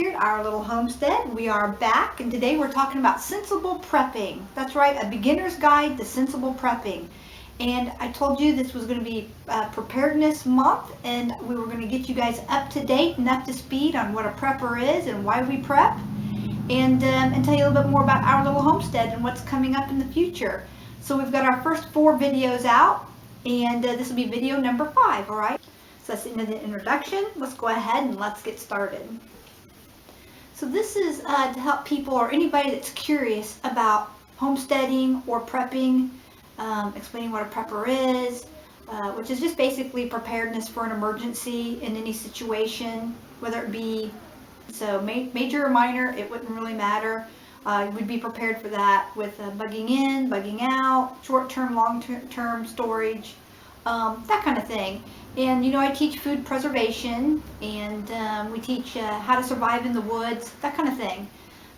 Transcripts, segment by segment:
here at Our Little Homestead. We are back, and today we're talking about sensible prepping. That's right, a beginner's guide to sensible prepping. And I told you this was going to be preparedness month, and we were going to get you guys up to date and up to speed on what a prepper is and why we prep, and tell you a little bit more about Our Little Homestead and what's coming up in the future. So we've got our first 4 videos out, and this will be video number 5, all right? So that's the end of the introduction. Let's go ahead and let's get started. So this is to help people or anybody that's curious about homesteading or prepping, explaining what a prepper is, which is just basically preparedness for an emergency in any situation, whether it be major or minor, it wouldn't really matter. You would be prepared for that with bugging in, bugging out, short-term, long-term storage, that kind of thing. And you know, I teach food preservation, and we teach how to survive in the woods, that kind of thing.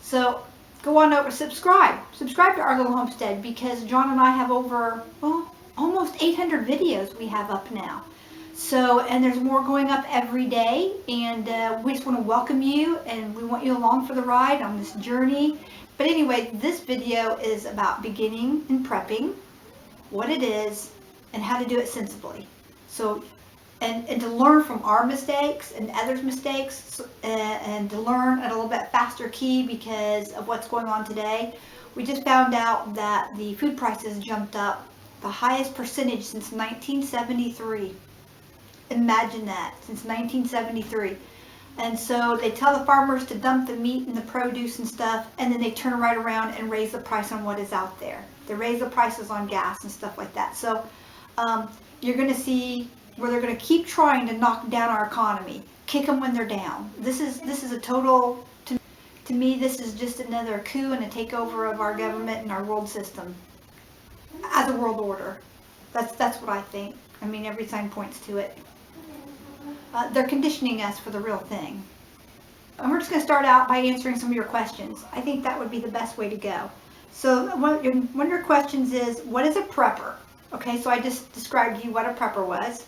So go on over, subscribe to Our Little Homestead, because John and I have over, well, almost 800 videos we have up now. So, and there's more going up every day, and we just want to welcome you, and we want you along for the ride on this journey. But anyway, this video is about beginning and prepping, what it is, and how to do it sensibly. So, and to learn from our mistakes and others' mistakes, and to learn at a little bit faster key because of what's going on today. We just found out that the food prices jumped up the highest percentage since 1973. Imagine that, since 1973. And so they tell the farmers to dump the meat and the produce and stuff, and then they turn right around and raise the price on what is out there. They raise the prices on gas and stuff like that. So you're going to see where they're going to keep trying to knock down our economy, kick them when they're down. This is a total, to me, this is just another coup and a takeover of our government and our world system as a world order. That's what I think. I mean, every sign points to it. They're conditioning us for the real thing. And we're just going to start out by answering some of your questions. I think that would be the best way to go. So one of your questions is, what is a prepper? Okay, so I just described to you what a prepper was.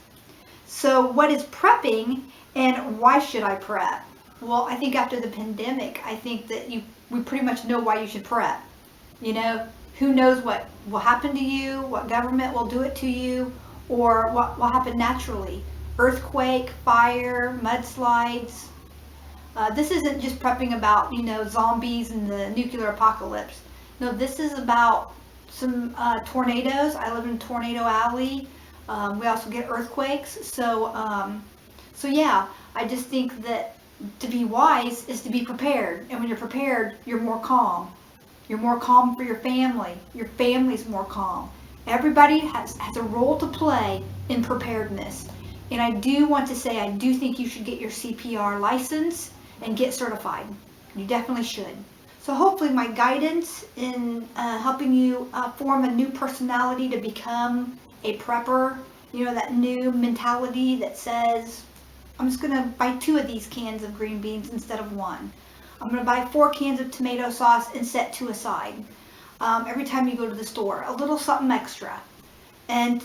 So what is prepping, and why should I prep? Well, I think after the pandemic, I think that we pretty much know why you should prep. You know, who knows what will happen to you, what government will do it to you, or what will happen naturally. Earthquake, fire, mudslides. This isn't just prepping about, you know, zombies and the nuclear apocalypse. No, this is about some tornadoes. I live in Tornado Alley. We also get earthquakes. So yeah, I just think that to be wise is to be prepared. And when you're prepared, you're more calm. You're more calm for your family. Your family's more calm. Everybody has a role to play in preparedness. And I do want to say, I do think you should get your CPR license and get certified. You definitely should. So hopefully my guidance in helping you form a new personality to become a prepper, you know, that new mentality that says, I'm just going to buy 2 of these cans of green beans instead of 1. I'm going to buy 4 cans of tomato sauce and set 2 aside. Every time you go to the store, a little something extra. And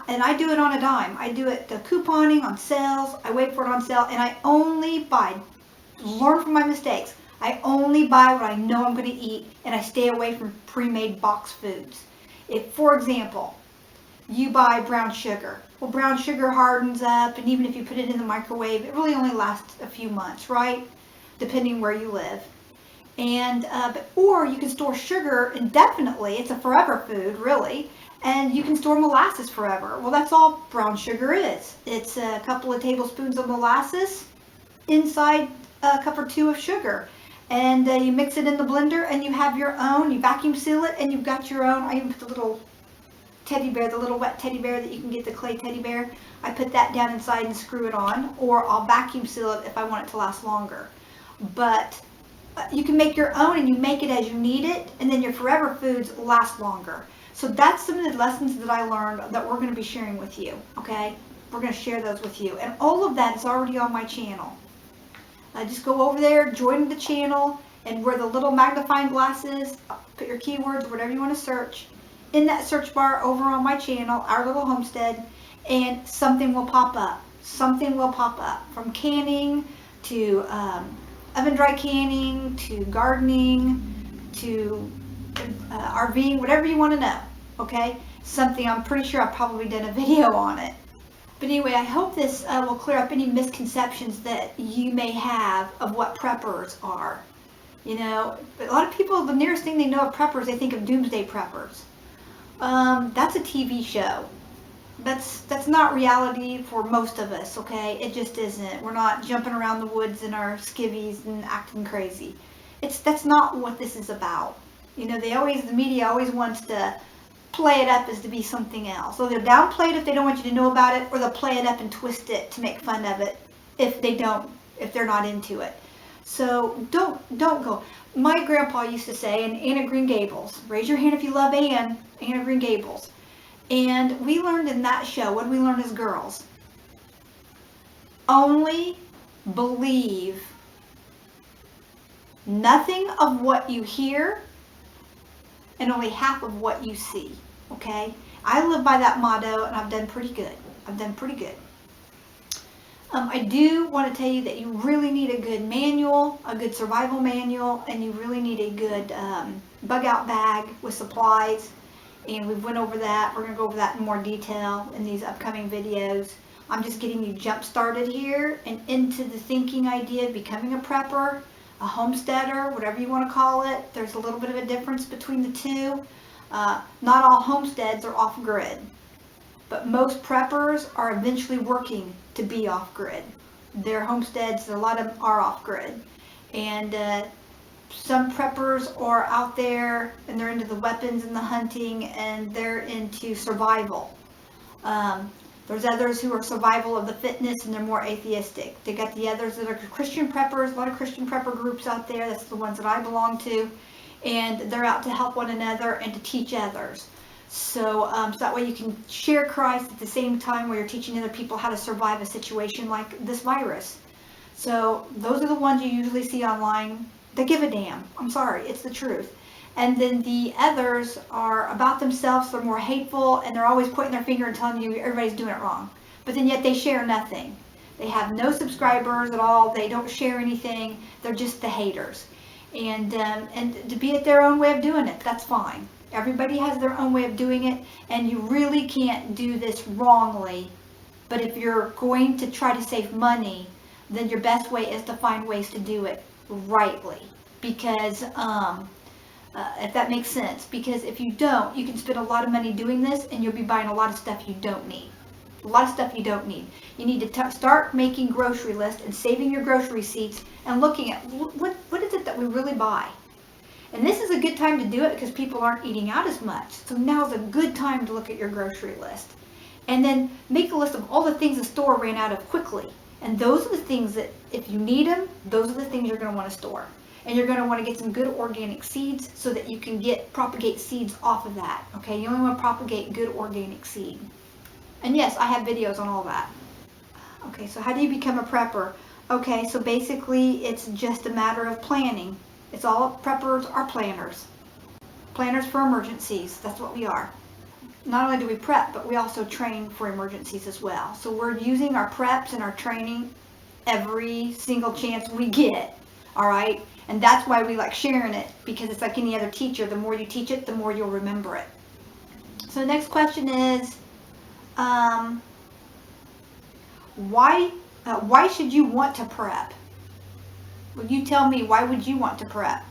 I do it on a dime. I do it couponing, on sales. I wait for it on sale, and I only buy, learn from my mistakes. I only buy what I know I'm going to eat, and I stay away from pre-made box foods. If, for example, you buy brown sugar. Well, brown sugar hardens up, and even if you put it in the microwave, it really only lasts a few months, right? Depending where you live. And or you can store sugar indefinitely. It's a forever food, really. And you can store molasses forever. Well, that's all brown sugar is. It's a couple of tablespoons of molasses inside a cup or 2 of sugar. And you mix it in the blender, and you have your own. You vacuum seal it, and you've got your own. I even put the little teddy bear, the little wet teddy bear that you can get, the clay teddy bear. I put that down inside and screw it on, or I'll vacuum seal it if I want it to last longer. But you can make your own, and you make it as you need it, and then your forever foods last longer. So that's some of the lessons that I learned that we're going to be sharing with you, okay? We're going to share those with you. And all of that is already on my channel. Just go over there, join the channel, and where the little magnifying glass is, put your keywords, whatever you want to search, in that search bar over on my channel, Our Little Homestead, and something will pop up. Something will pop up. From canning to oven dry canning to gardening to RVing, whatever you want to know, okay? Something I'm pretty sure I've probably done a video on it. But anyway, I hope this will clear up any misconceptions that you may have of what preppers are. You know, but a lot of people, the nearest thing they know of preppers, they think of doomsday preppers. That's a TV show. That's not reality for most of us, okay? It just isn't. We're not jumping around the woods in our skivvies and acting crazy. That's not what this is about. You know, the media always wants to play it up as to be something else. So they'll downplay it if they don't want you to know about it, or they'll play it up and twist it to make fun of it if they're not into it. So don't go. My grandpa used to say, in Anne of Green Gables, raise your hand if you love Anne of Green Gables. And we learned in that show, what did we learn as girls? Only believe nothing of what you hear and only half of what you see, okay? I live by that motto, and I've done pretty good. I do want to tell you that you really need a good manual, a good survival manual, and you really need a good bug out bag with supplies. And we've went over that. We're going to go over that in more detail in these upcoming videos. I'm just getting you jump started here and into the thinking idea of becoming a prepper, a homesteader, whatever you want to call it. There's a little bit of a difference between the two. Not all homesteads are off-grid, but most preppers are eventually working to be off-grid. Their homesteads, a lot of them are off-grid. And some preppers are out there and they're into the weapons and the hunting and they're into survival. There's others who are survival of the fitness and they're more atheistic. They got the others that are Christian preppers, a lot of Christian prepper groups out there. That's the ones that I belong to. And they're out to help one another and to teach others. So that way you can share Christ at the same time where you're teaching other people how to survive a situation like this virus. So those are the ones you usually see online. They give a damn. I'm sorry, it's the truth. And then the others are about themselves. They're more hateful, and they're always pointing their finger and telling you everybody's doing it wrong. But then yet they share nothing. They have no subscribers at all. They don't share anything. They're just the haters. And to be at their own way of doing it, that's fine. Everybody has their own way of doing it, and you really can't do this wrongly. But if you're going to try to save money, then your best way is to find ways to do it rightly. Because if that makes sense, because if you don't, you can spend a lot of money doing this and you'll be buying a lot of stuff you don't need. A lot of stuff you don't need. You need to start making grocery lists and saving your grocery receipts and looking at what is it that we really buy. And this is a good time to do it because people aren't eating out as much. So now's a good time to look at your grocery list. And then make a list of all the things the store ran out of quickly. And those are the things that, if you need them, those are the things you're going to want to store. And you're going to want to get some good organic seeds so that you can propagate seeds off of that. Okay, you only want to propagate good organic seed. And yes, I have videos on all that. Okay, so how do you become a prepper? Okay, so basically it's just a matter of planning. It's all preppers are planners. Planners for emergencies. That's what we are. Not only do we prep, but we also train for emergencies as well. So we're using our preps and our training every single chance we get. All right? And that's why we like sharing it, because it's like any other teacher. The more you teach it, the more you'll remember it. So the next question is, why should you want to prep? Well, you tell me, why would you want to prep?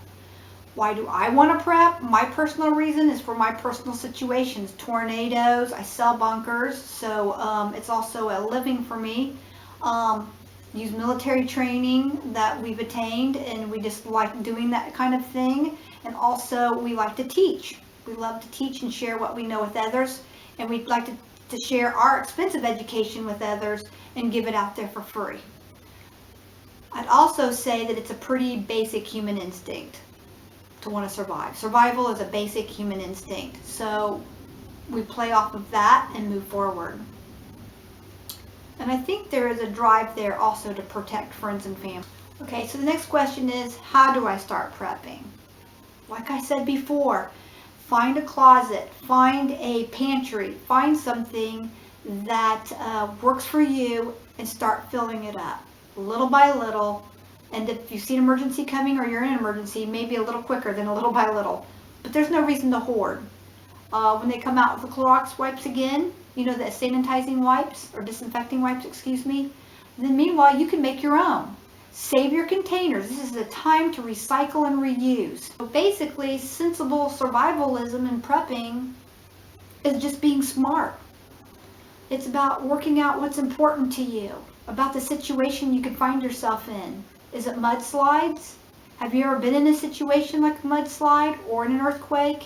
Why do I want to prep? My personal reason is for my personal situations. Tornadoes, I sell bunkers, so it's also a living for me. Use military training that we've attained, and we just like doing that kind of thing. And also we like to teach. We love to teach and share what we know with others, and we'd like to share our expensive education with others and give it out there for free. I'd also say that it's a pretty basic human instinct to want to survive. Survival is a basic human instinct. So we play off of that and move forward. And I think there is a drive there also to protect friends and family. Okay, so the next question is, how do I start prepping? Like I said before, find a closet, find a pantry, find something that works for you and start filling it up. Little by little, And if you see an emergency coming or you're in an emergency, maybe a little quicker than a little by little. But there's no reason to hoard. When they come out with the Clorox wipes again, you know, the sanitizing wipes, or disinfecting wipes, excuse me, then meanwhile you can make your own. Save your containers. This is the time to recycle and reuse. So basically, sensible survivalism and prepping is just being smart. It's about working out what's important to you, about the situation you could find yourself in. Is it mudslides? Have you ever been in a situation like a mudslide or in an earthquake?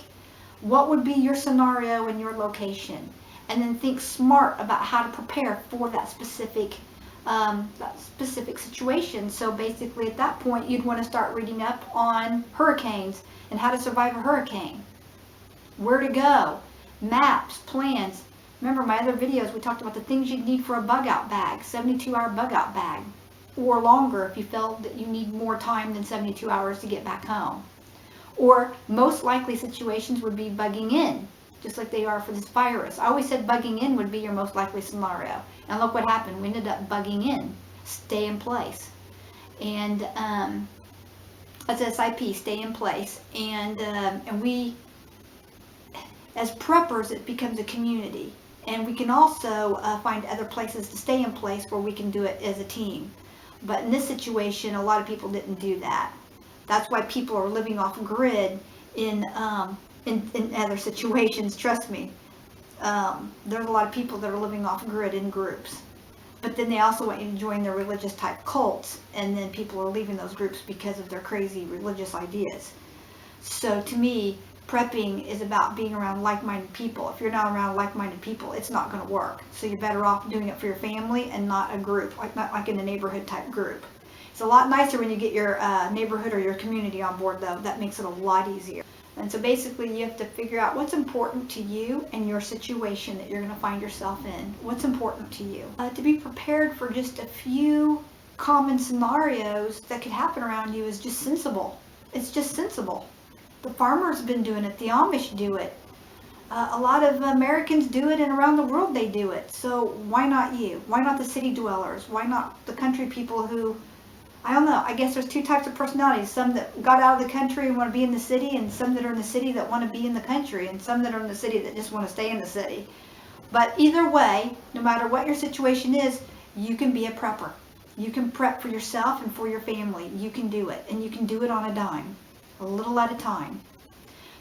What would be your scenario in your location? And then think smart about how to prepare for that specific situation. So basically at that point you'd want to start reading up on hurricanes and how to survive a hurricane. Where to go, maps, plans. Remember my other videos, we talked about the things you'd need for a bug out bag, 72-hour bug out bag, or longer if you felt that you need more time than 72 hours to get back home. Or most likely situations would be bugging in, just like they are for this virus. I always said bugging in would be your most likely scenario. And look what happened. We ended up bugging in. Stay in place. And that's SIP, stay in place. And we, as preppers, it becomes a community. And we can also find other places to stay in place where we can do it as a team. But in this situation, a lot of people didn't do that. That's why people are living off grid in other situations, trust me. There's a lot of people that are living off grid in groups. But then they also want you to join their religious type cults, and then people are leaving those groups because of their crazy religious ideas. So to me, prepping is about being around like-minded people. If you're not around like-minded people, it's not going to work. So you're better off doing it for your family and not a group, not like in a neighborhood type group. It's a lot nicer when you get your neighborhood or your community on board, though. That makes it a lot easier. And so basically you have to figure out what's important to you and your situation that you're going to find yourself in. What's important to you. To be prepared for just a few common scenarios that could happen around you is just sensible. It's just sensible. The farmers have been doing it. The Amish do it. A lot of Americans do it, and around the world they do it. So why not you? Why not the city dwellers? Why not the country people who, I don't know, I guess there's two types of personalities. Some that got out of the country and want to be in the city, and some that are in the city that want to be in the country, and some that are in the city that just want to stay in the city. But either way, no matter what your situation is, you can be a prepper. You can prep for yourself and for your family. You can do it, and you can do it on a dime, a little at a time.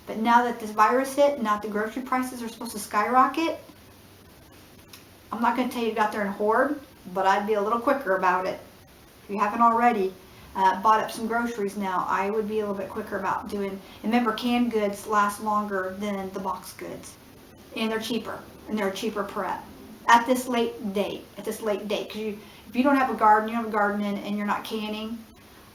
But now that this virus hit, now that the grocery prices are supposed to skyrocket, I'm not going to tell you to go out there and hoard, but I'd be a little quicker about it. If you haven't already bought up some groceries now, I would be a little bit quicker about doing. And remember, canned goods last longer than the box goods, and they're cheaper, and they're a cheaper prep at this late date. Because if you don't have a garden, you don't have a garden, and you're not canning,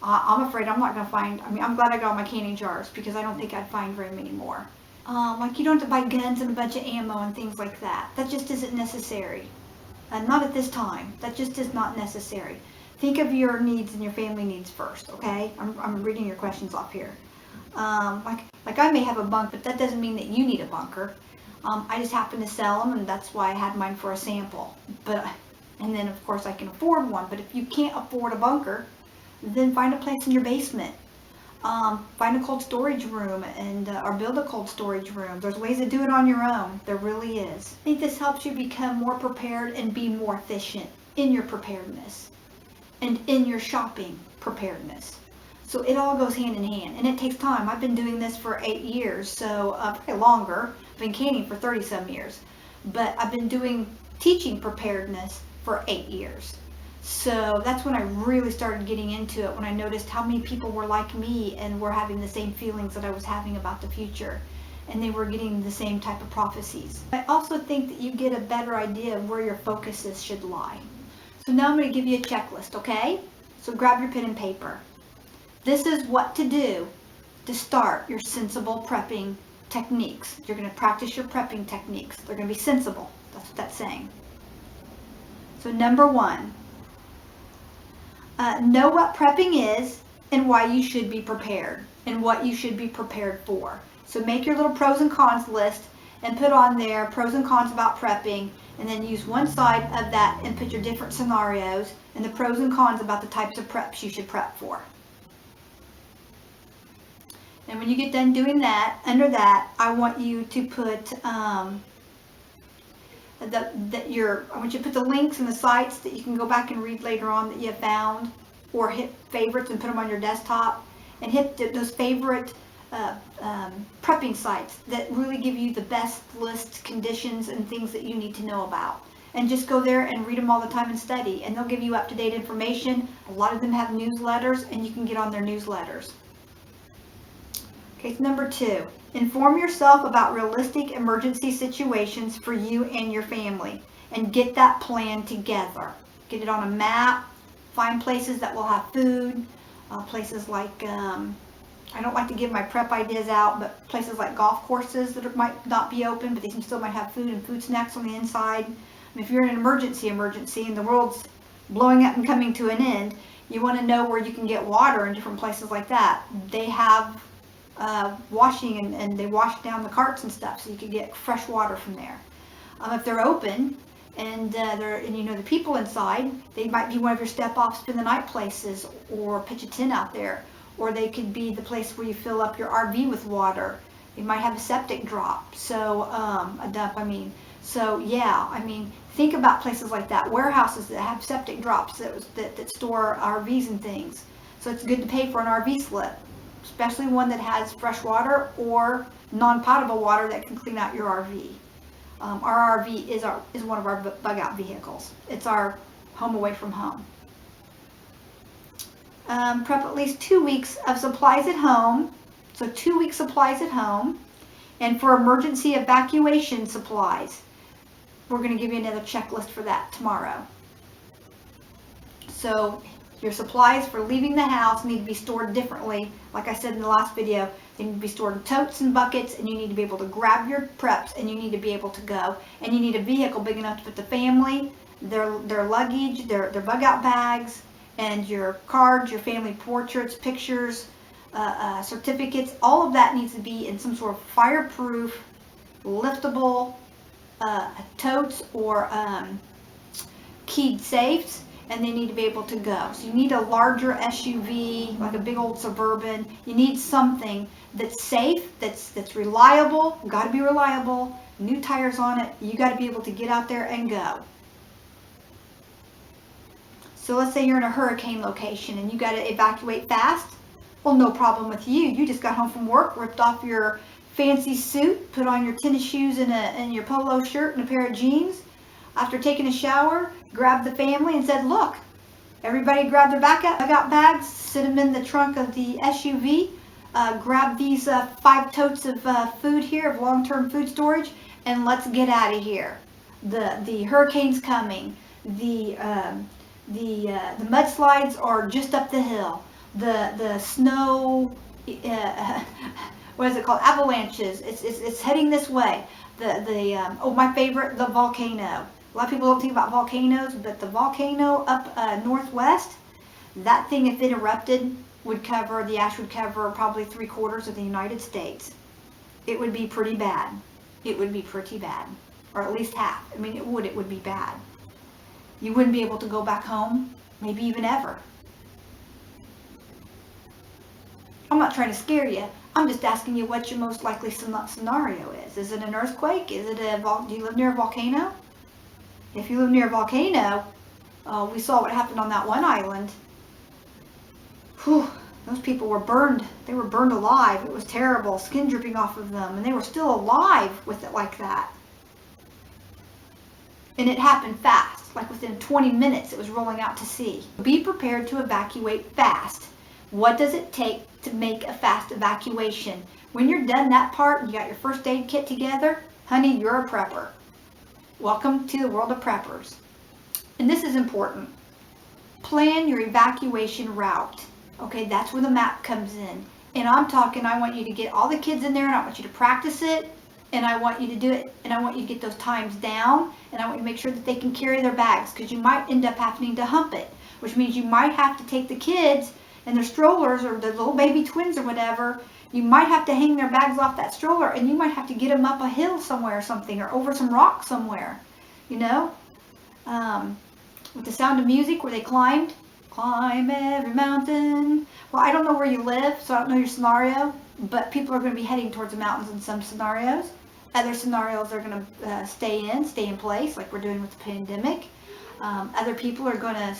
I'm afraid I'm not going to find. I mean, I'm glad I got my canning jars because I don't think I'd find very many more. Like you don't have to buy guns and a bunch of ammo and things like that. That just isn't necessary. Not at this time. That just is not necessary. Think of your needs and your family needs first, okay? I'm reading your questions off here. Like I may have a bunk, but that doesn't mean that you need a bunker. I just happen to sell them, and that's why I had mine for a sample. And then of course I can afford one. But if you can't afford a bunker, then find a place in your basement. Find a cold storage room or build a cold storage room. There's ways to do it on your own. There really is. I think this helps you become more prepared and be more efficient in your preparedness and in your shopping preparedness. So it all goes hand in hand, and it takes time. I've been doing this for 8 years, so probably longer. I've been canning for 30-some years, but I've been teaching preparedness for 8 years. So that's when I really started getting into it, when I noticed how many people were like me and were having the same feelings that I was having about the future, and they were getting the same type of prophecies. I also think that you get a better idea of where your focuses should lie. So now I'm going to give you a checklist, okay? So grab your pen and paper. This is what to do to start your sensible prepping techniques. You're going to practice your prepping techniques. They're going to be sensible. That's what that's saying. So number 1. Know what prepping is and why you should be prepared and what you should be prepared for. So make your little pros and cons list and put on there pros and cons about prepping, and then use one side of that and put your different scenarios, and the pros and cons about the types of preps you should prep for. And when you get done doing that, under that, I want you to put I want you to put the links and the sites that you can go back and read later on that you have found, or hit favorites and put them on your desktop, and hit those favorite prepping sites that really give you the best list, conditions, and things that you need to know about. And just go there and read them all the time and study, and they'll give you up-to-date information. A lot of them have newsletters, and you can get on their newsletters. Okay, so number 2, inform yourself about realistic emergency situations for you and your family, and get that plan together. Get it on a map, find places that will have food, places like, I don't like to give my prep ideas out, but places like golf courses that might not be open, but they still might have food and food snacks on the inside. I mean, if you're in an emergency and the world's blowing up and coming to an end, you want to know where you can get water in different places like that. They have washing, and they wash down the carts and stuff, so you can get fresh water from there. If they're open and you know the people inside, they might be one of your step-off spend-the-night places, or pitch a tent out there, or they could be the place where you fill up your RV with water. They might have a septic drop, so a dump. So yeah, think about places like that, warehouses that have septic drops that store RVs and things. So it's good to pay for an RV slip, especially one that has fresh water or non-potable water that can clean out your RV. Our RV is one of our bug-out vehicles. It's our home away from home. Prep at least 2 weeks of supplies at home. So 2 weeks supplies at home. And for emergency evacuation supplies, we're going to give you another checklist for that tomorrow. So your supplies for leaving the house need to be stored differently. Like I said in the last video, they need to be stored in totes and buckets, and you need to be able to grab your preps, and you need to be able to go. And you need a vehicle big enough to put the family, their luggage, their bug-out bags, and your cards, your family portraits, pictures, certificates. All of that needs to be in some sort of fireproof, liftable totes or keyed safes, and they need to be able to go. So you need a larger SUV, like a big old Suburban. You need something that's safe, that's reliable. Got to be reliable. New tires on it. You got to be able to get out there and go. So let's say you're in a hurricane location and you got to evacuate fast. Well, no problem with you. You just got home from work, ripped off your fancy suit, put on your tennis shoes and your polo shirt and a pair of jeans. After taking a shower, grabbed the family and said, look, everybody grab their bug-out bags, sit them in the trunk of the SUV, grab these 5 totes of food here, of long-term food storage, and let's get out of here. The hurricane's coming. The mudslides are just up the hill. The snow, what is it called? Avalanches. It's heading this way. My favorite, the volcano. A lot of people don't think about volcanoes, but the volcano up northwest, that thing, if it erupted, the ash would cover probably 3/4 of the United States. It would be pretty bad. It would be pretty bad. Or at least half. It would be bad. You wouldn't be able to go back home, maybe even ever. I'm not trying to scare you. I'm just asking you what your most likely scenario is. Is it an earthquake? Do you live near a volcano? If you live near a volcano, we saw what happened on that one island. Whew, those people were burned. They were burned alive. It was terrible, skin dripping off of them, and they were still alive with it like that. And it happened fast, like within 20 minutes it was rolling out to sea. Be prepared to evacuate fast. What does it take to make a fast evacuation? When you're done that part and you got your first aid kit together, honey, you're a prepper. Welcome to the world of preppers. And this is important. Plan your evacuation route. Okay, that's where the map comes in. And I want you to get all the kids in there, and I want you to practice it, and I want you to do it, and I want you to get those times down, and I want you to make sure that they can carry their bags, because you might end up having to hump it, which means you might have to take the kids and their strollers, or the little baby twins or whatever. You might have to hang their bags off that stroller, and you might have to get them up a hill somewhere or something, or over some rocks somewhere, with the Sound of Music where they climbed. Climb every mountain. Well, I don't know where you live, so I don't know your scenario, but people are going to be heading towards the mountains in some scenarios. Other scenarios are going to stay in place, like we're doing with the pandemic. Other people are going to,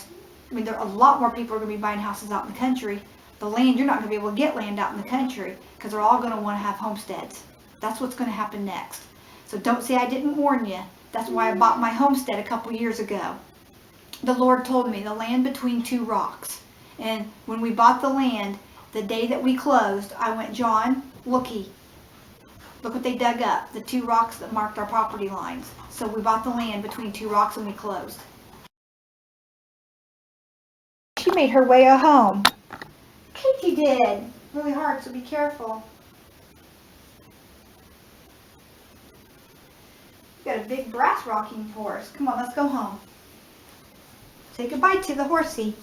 there are a lot more people are going to be buying houses out in the country. The land, you're not going to be able to get land out in the country because they're all going to want to have homesteads. That's what's going to happen next. So don't say I didn't warn you. That's why I bought my homestead a couple years ago. The Lord told me the land between two rocks. And when we bought the land, the day that we closed, I went, John, look what they dug up, the two rocks that marked our property lines. So we bought the land between two rocks and we closed. She made her way home. Katie did. Really hard, so be careful. You got a big brass rocking horse. Come on, let's go home. Say goodbye to the horsey.